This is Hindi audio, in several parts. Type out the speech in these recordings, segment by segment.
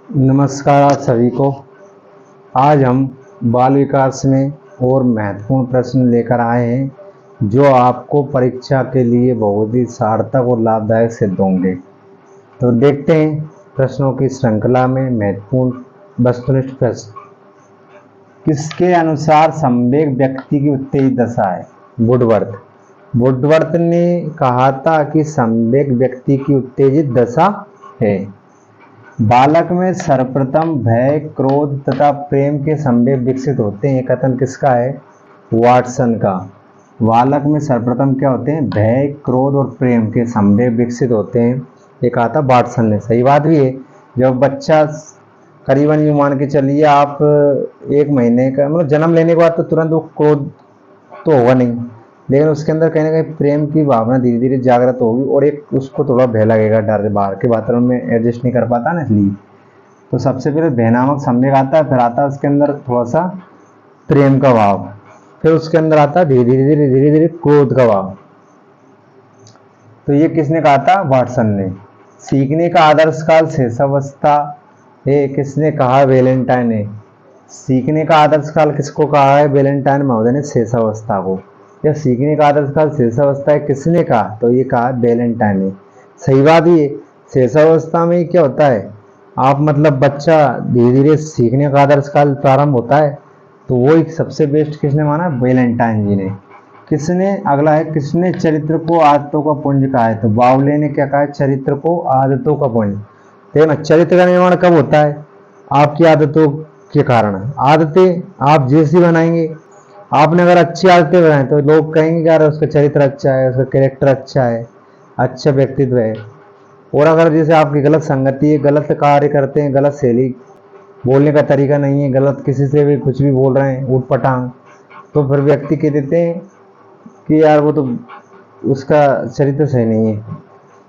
नमस्कार आप सभी को। आज हम बाल विकास में और महत्वपूर्ण प्रश्न लेकर आए हैं जो आपको परीक्षा के लिए बहुत ही सार्थक और लाभदायक सिद्ध होंगे। तो देखते हैं प्रश्नों की श्रृंखला में महत्वपूर्ण वस्तुनिष्ठ प्रश्न। किसके अनुसार संवेग व्यक्ति की उत्तेजित दशा है? वुडवर्थ। वुडवर्थ ने कहा था कि संवेग व्यक्ति की उत्तेजित दशा है। बालक में सर्वप्रथम भय, क्रोध तथा प्रेम के संवेग विकसित होते हैं। कथन किसका है? वाटसन का। बालक में सर्वप्रथम क्या होते हैं? भय, क्रोध और प्रेम के संवेग विकसित होते हैं। ये कहा था वाटसन ने। सही बात भी है। जब बच्चा करीबन यूं मान के चलिए आप 1 महीने का मतलब जन्म लेने के बाद तो तुरंत वो क्रोध तो होगा नहीं, लेकिन उसके अंदर कहीं ना कहीं प्रेम की भावना धीरे धीरे जागृत होगी और एक उसको थोड़ा भय लगेगा, डर, बाहर के वातावरण में एडजस्ट नहीं कर पाता ना, इसलिए तो सबसे पहले भय नामक संवेग आता है, फिर आता है उसके अंदर थोड़ा सा प्रेम का भाव, फिर उसके अंदर आता है धीरे धीरे धीरे धीरे क्रोध का भाव। तो ये किसने कहा था? वाटसन ने। सीखने का आदर्श काल शैशवावस्था है। किसने कहा? वैलेंटाइन ने। सीखने का आदर्श काल किसको कहा है? वैलेंटाइन महोदय ने शैशवावस्था को। या सीखने का आदर्श काल शैशवावस्था है किसने कहा? तो ये कहा वैलेंटाइन ने। सही बात ही है। शैशवावस्था में क्या होता है, आप मतलब बच्चा धीरे धीरे सीखने का आदर्श काल प्रारंभ होता है, तो वो एक सबसे बेस्ट किसने माना? वैलेंटाइन जी ने। किसने अगला है, किसने चरित्र को आदतों का पुंज कहा है? तो बावले ने क्या कहा है? चरित्र को आदतों का पुंज। देखना, चरित्र का निर्माण कब होता है? आपकी आदतों के कारण। आदतें आप जैसी बनाएंगे, आपने अगर अच्छी आदतें बनाए तो लोग कहेंगे यार उसका चरित्र अच्छा है, उसका कैरेक्टर अच्छा है, अच्छा व्यक्तित्व है। और अगर जैसे आपकी गलत संगति है, गलत कार्य करते हैं, गलत शैली, बोलने का तरीका नहीं है, गलत किसी से भी कुछ भी बोल रहे हैं ऊटपटांग, तो फिर व्यक्ति कह देते हैं कि यार वो तो उसका चरित्र सही नहीं है,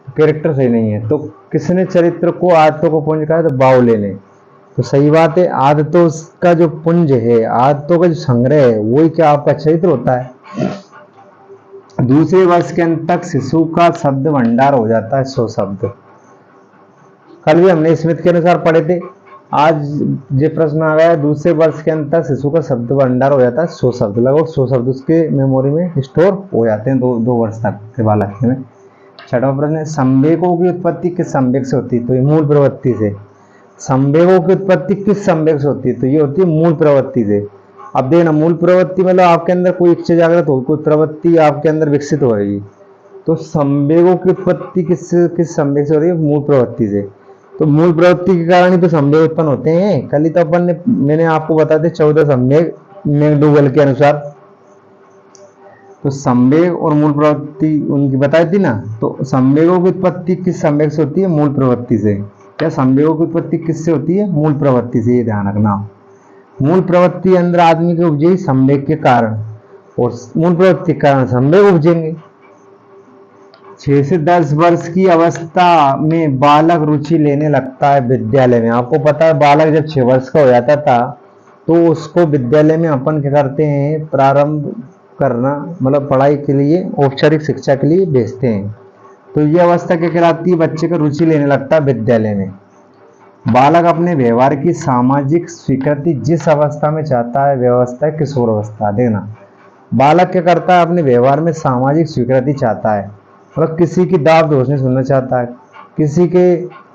कैरेक्टर सही नहीं है। तो किसने चरित्र को आदतों को पुंज कहा? तो बावले ने। तो सही बात है, आदतों का जो पुंज है, आदतों का जो संग्रह है, वही क्या आपका चरित्र होता है। दूसरे वर्ष के अंत तक शिशु का शब्द भंडार हो जाता है 100 शब्द। कल भी हमने स्मिथ के अनुसार पढ़े थे। आज ये प्रश्न आ गया है, दूसरे वर्ष के अंत तक शिशु का शब्द भंडार हो जाता है 100 शब्द। लगभग 100 शब्द उसके मेमोरी में स्टोर हो जाते हैं दो वर्ष तक के बालक में। छठवां प्रश्न है, संवेगों की उत्पत्ति किस संवेग से होती है? तो ये मूल प्रवृत्ति से। संवेगों की उत्पत्ति किस संवेग से होती है? तो ये होती है मूल प्रवृत्ति से। अब देखना, मूल प्रवृत्ति मतलब आपके अंदर कोई इच्छा जागृत हो, कोई प्रवृत्ति आपके अंदर विकसित हो रही है। तो संवेगों की उत्पत्ति किस संवेग से हो रही है? मूल प्रवृत्ति से। तो मूल प्रवृत्ति के कारण ही तो संवेग उत्पन्न होते हैं। कल ही तो अपन ने, मैंने आपको बता दिया 14 संवेग मैकडूगल के अनुसार। तो संवेग और मूल प्रवृत्ति उनकी बताई थी ना। तो संवेगों की उत्पत्ति किस संवेग से होती है? मूल प्रवृत्ति से। क्या संवेगों की उत्पत्ति किससे होती है? मूल प्रवृत्ति से। ये ध्यान रखना। मूल प्रवृत्ति अंदर आदमी के उपजेगी संवेग के कारण, और मूल प्रवृत्ति के कारण संवेग उपजेंगे। 6 से 10 वर्ष की अवस्था में बालक रुचि लेने लगता है विद्यालय में। आपको पता है बालक जब 6 वर्ष का हो जाता था तो उसको विद्यालय में अपन क्या करते हैं? प्रारंभ करना, मतलब पढ़ाई के लिए, औपचारिक शिक्षा के लिए भेजते हैं। तो ये अवस्था क्या कहलाती है? बच्चे का रुचि लेने लगता है विद्यालय में। बालक अपने व्यवहार की सामाजिक स्वीकृति जिस अवस्था में चाहता है व्यवस्था है किशोर अवस्था। देखना, बालक क्या करता है? अपने व्यवहार में सामाजिक स्वीकृति चाहता है, मतलब किसी की दाव दोष नहीं सुनना चाहता है, किसी के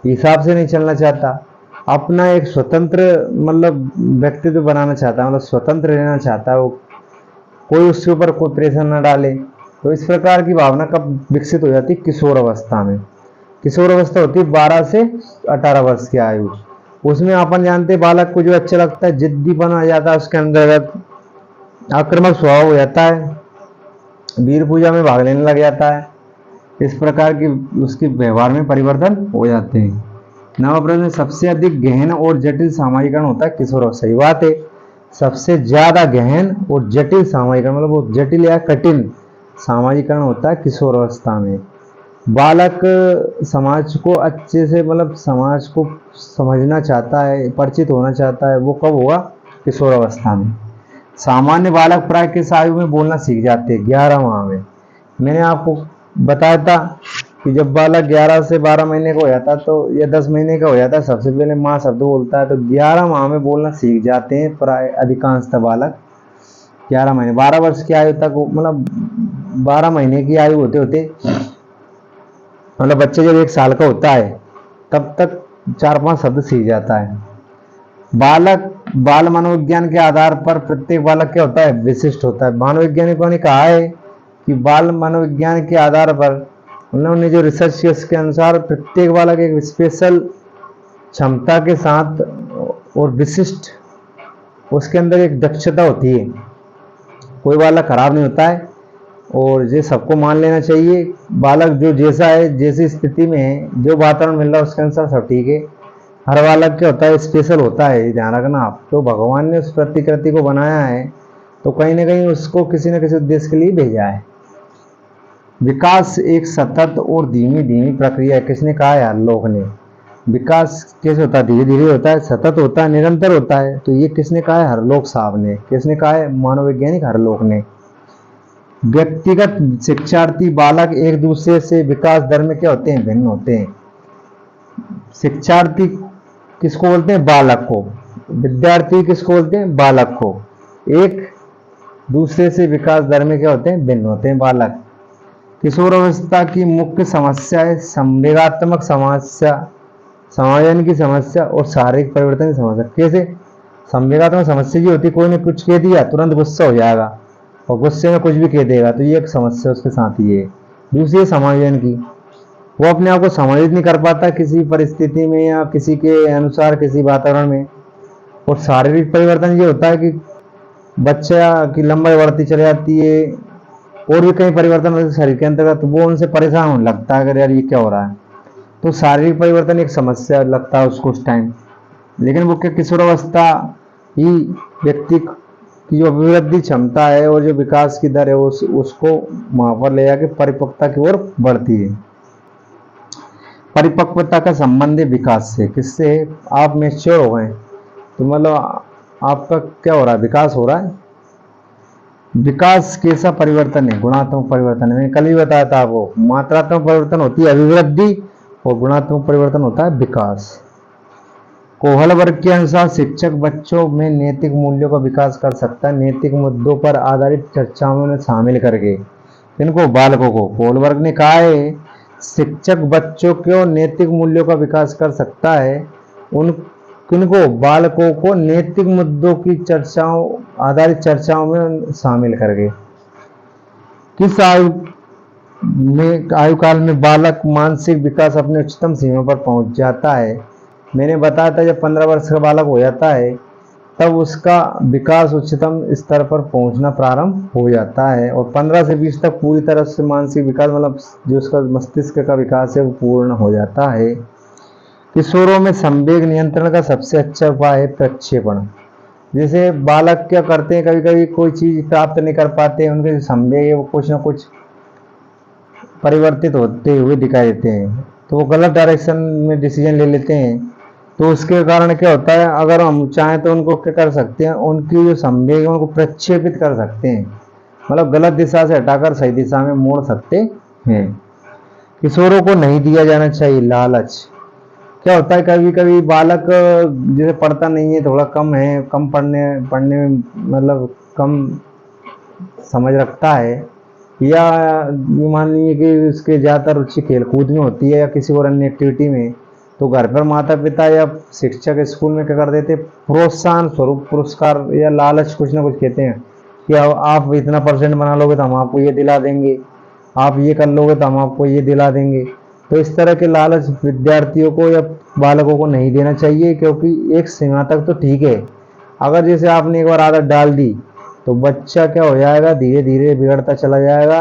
हिसाब से नहीं चलना चाहता, अपना एक स्वतंत्र मतलब व्यक्तित्व बनाना चाहता है, मतलब स्वतंत्र रहना चाहता है वो, कोई उसके ऊपर कोई प्रेशर न डाले। तो इस प्रकार की भावना कब विकसित हो जाती है? किशोर अवस्था में। किशोर अवस्था होती है 12 से 18 वर्ष की आयु। उसमें अपन जानते हैं बालक को जो अच्छा लगता है, जिद्दीपन आ जाता है उसके अंतर्गत, आक्रामक स्वभाव हो जाता है, वीर पूजा में भाग लेने लग जाता है। इस प्रकार की उसके व्यवहार में परिवर्तन हो जाते हैं। नवा प्रश्न, सबसे अधिक गहन और जटिल सामाजिकरण होता है किशोर अवस्था। सही बात है, सबसे ज्यादा गहन और जटिल सामाजिकरण, मतलब वो जटिल या कठिन सामाजिकरण होता है किशोर अवस्था में। बालक समाज को अच्छे से, मतलब समाज को समझना चाहता है, परिचित होना चाहता है, वो कब होगा? किशोर अवस्था में। सामान्य बालक प्राय किस आयु में बोलना सीख जाते हैं? 11 माह में। मैंने आपको बताया था कि जब बालक 11 से 12 महीने का हो जाता तो या 10 महीने का हो जाता है, सबसे पहले माँ शब्द बोलता है, तो 11 माह में बोलना सीख जाते हैं प्राय अधिकांशतः बालक। 11 महीने 12 वर्ष की आयु तक, मतलब 12 महीने की आयु होते होते, मतलब बच्चे जब 1 साल का होता है तब तक 4-5 शब्द सीख जाता है। बाल मनोविज्ञान के आधार पर प्रत्येक बालक क्या होता है, विशिष्ट होता है। मनोवैज्ञानिकों ने कहा है कि बाल मनोविज्ञान के आधार पर उन्होंने जो रिसर्च की उसके अनुसार प्रत्येक बालक एक स्पेशल क्षमता के साथ और विशिष्ट उसके अंदर एक दक्षता होती है। कोई बालक खराब नहीं होता है और ये सबको मान लेना चाहिए। बालक जो जैसा है, जैसी स्थिति में है, जो वातावरण मिल रहा है उसके अनुसार सब ठीक है। हर बालक क्या होता है, स्पेशल होता है, ध्यान रखना आप। तो भगवान ने उस प्रतिकृति को बनाया है तो कहीं ना कहीं उसको किसी न किसी उद्देश्य के लिए भेजा है। विकास एक सतत और धीमी धीमी प्रक्रिया है। किसने कहा है, लोग ने। विकास कैसे होता है, धीरे धीरे होता है, सतत होता है, निरंतर होता है। तो ये किसने कहा है, हरलोक साहब ने। किसने कहा है, मानववैज्ञानिक हरलोक ने। व्यक्तिगत शिक्षार्थी बालक एक दूसरे से विकास दर में क्या होते हैं, भिन्न होते हैं। शिक्षार्थी किसको बोलते हैं, बालक को। विद्यार्थी किसको बोलते हैं, बालक को। एक दूसरे से विकास दर में क्या होते हैं, भिन्न होते हैं बालक। किशोरावस्था की मुख्य समस्या है संवेगात्मक समस्या, समायोजन की समस्या और शारीरिक परिवर्तन की समस्या। कैसे, संवेगात्मक समस्या जी होती है, कोई ने कुछ कह दिया तुरंत गुस्सा हो जाएगा और गुस्से में कुछ भी कह देगा, तो ये एक समस्या उसके साथ ही है। दूसरी समायोजन की, वो अपने आप को समायोजित नहीं कर पाता किसी परिस्थिति में या किसी के अनुसार किसी वातावरण में। और शारीरिक परिवर्तन ये होता है कि बच्चा की लंबाई बढ़ती चली जाती है और भी कई परिवर्तन होते हैं शरीर के अंतर्गत, तो वो उनसे परेशान होने लगता है, अगर यार ये क्या हो रहा है। तो शारीरिक परिवर्तन एक समस्या लगता है उसको उस टाइम। लेकिन वो क्या, किशोरावस्था ही व्यक्ति की जो अभिवृद्धि क्षमता है और जो विकास की दर है उसको वहां पर ले जाके परिपक्वता की ओर बढ़ती है। परिपक्वता का संबंध है विकास से। किससे, आप मैच्योर हो गए तो मतलब आपका क्या हो रहा है, विकास हो रहा है। विकास कैसा परिवर्तन है, गुणात्मक परिवर्तन है। मैंने कल ही बताया था आपको, मात्रात्मक परिवर्तन होती है अभिवृद्धि और गुणात्मक परिवर्तन होता है विकास। कोहल वर्ग के अनुसार शिक्षक बच्चों में नैतिक मूल्यों का विकास कर सकता है नैतिक मुद्दों पर आधारित चर्चाओं में शामिल करके। इनको, बालकों को। कोहल वर्ग ने कहा है शिक्षक बच्चों को नैतिक मूल्यों का विकास कर सकता है, उन किनको, बालकों को नैतिक मुद्दों की चर्चाओं आधारित चर्चाओं में शामिल करके। किस आयु काल में बालक मानसिक विकास अपने उच्चतम सीमा पर पहुंच जाता है। मैंने बताया था जब 15 वर्ष का बालक हो जाता है तब उसका विकास उच्चतम स्तर पर पहुंचना प्रारंभ हो जाता है और 15 से 20 तक पूरी तरह से मानसिक विकास, मतलब जो उसका मस्तिष्क का विकास है वो पूर्ण हो जाता है। किशोरों में संवेग नियंत्रण का सबसे अच्छा उपाय है प्रक्षेपण। जैसे बालक क्या करते हैं, कभी कभी कोई चीज प्राप्त नहीं कर पाते, उनके जो संवेग है वो कुछ ना कुछ परिवर्तित होते हुए दिखाई देते हैं, तो वो गलत डायरेक्शन में डिसीजन ले लेते हैं। तो उसके कारण क्या होता है, अगर हम चाहें तो उनको क्या कर सकते हैं, उनकी जो संवेग है उनको प्रक्षेपित कर सकते हैं, मतलब गलत दिशा से हटाकर सही दिशा में मोड़ सकते हैं। किशोरों को नहीं दिया जाना चाहिए लालच। क्या होता है, कभी कभी बालक जैसे पढ़ता नहीं है, थोड़ा कम है, कम पढ़ने में मतलब कम समझ रखता है, या मान लीजिए कि उसके ज़्यादातर रुचि खेलकूद में होती है या किसी और अन्य एक्टिविटी में, तो घर पर माता पिता या शिक्षक स्कूल में क्या कर देते, प्रोत्साहन स्वरूप पुरस्कार या लालच कुछ ना कुछ कहते हैं कि आप इतना परसेंट बना लोगे तो हम आपको ये दिला देंगे, आप ये कर लोगे तो हम आपको ये दिला देंगे। तो इस तरह के लालच विद्यार्थियों को या बालकों को नहीं देना चाहिए, क्योंकि एक सीमा तक तो ठीक है, अगर जैसे आपने एक बार आदत डाल दी तो बच्चा क्या हो जाएगा, धीरे धीरे बिगड़ता चला जाएगा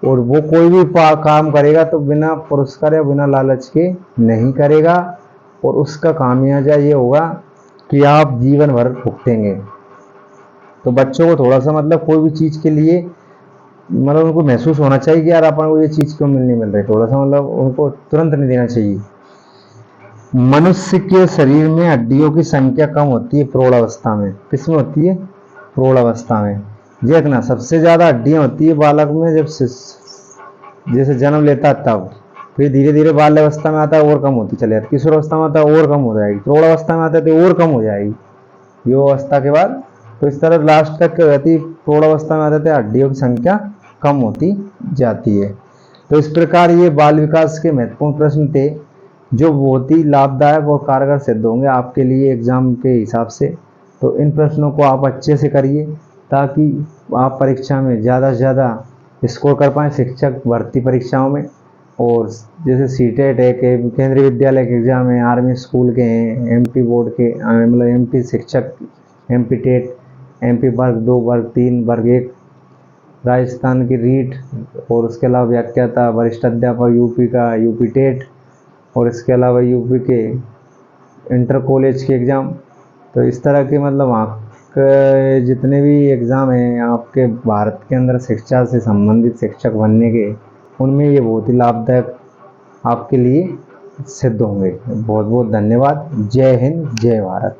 और वो कोई भी काम करेगा तो बिना पुरस्कार या बिना लालच के नहीं करेगा और उसका खामियाजा ये होगा कि आप जीवन भर भुगतेंगे। तो बच्चों को थोड़ा सा मतलब कोई भी चीज़ के लिए मतलब उनको महसूस होना चाहिए कि यार अपन को ये चीज़ क्यों नहीं मिल रही, थोड़ा सा मतलब उनको तुरंत नहीं देना चाहिए। मनुष्य के शरीर में हड्डियों की संख्या कम होती है प्रौढ़ अवस्था में। किसमें होती है, प्रौढ़ अवस्था में। देखना सबसे ज़्यादा हड्डियाँ होती है बालक में जब जैसे जन्म लेता तब, फिर धीरे धीरे बाल्यावस्था में आता है और कम होती चले जाती, किशोरावस्था में आता है और कम हो जाएगी, प्रौढ़ावस्था में आता है तो और कम हो जाएगी युवावस्था के बाद। तो इस तरह लास्ट तक क्या हो जाती है, प्रौढ़ावस्था में आते थे हड्डियों की संख्या कम होती जाती है। तो इस प्रकार ये बाल विकास के महत्वपूर्ण प्रश्न थे जो बहुत ही लाभदायक और कारगर सिद्ध होंगे आपके लिए एग्जाम के हिसाब से। तो इन प्रश्नों को आप अच्छे से करिए ताकि आप परीक्षा में ज़्यादा से ज़्यादा स्कोर कर पाएँ शिक्षक भर्ती परीक्षाओं में। और जैसे सीटेट है, केंद्रीय विद्यालय के एग्जाम है, आर्मी स्कूल के हैं, एमपी बोर्ड के मतलब एमपी शिक्षक, एमपी टेट, एमपी वर्ग 2, वर्ग 3, वर्ग 1, राजस्थान की रीट, और उसके अलावा व्याख्याता, वरिष्ठ अध्यापक यूपी का यूपी टेट, और इसके अलावा यूपी के इंटर कॉलेज के एग्ज़ाम। तो इस तरह के मतलब आपके जितने भी एग्ज़ाम हैं आपके भारत के अंदर शिक्षा से संबंधित शिक्षक बनने के, उनमें ये बहुत ही लाभदायक आपके लिए सिद्ध होंगे। बहुत बहुत धन्यवाद। जय हिंद, जय भारत।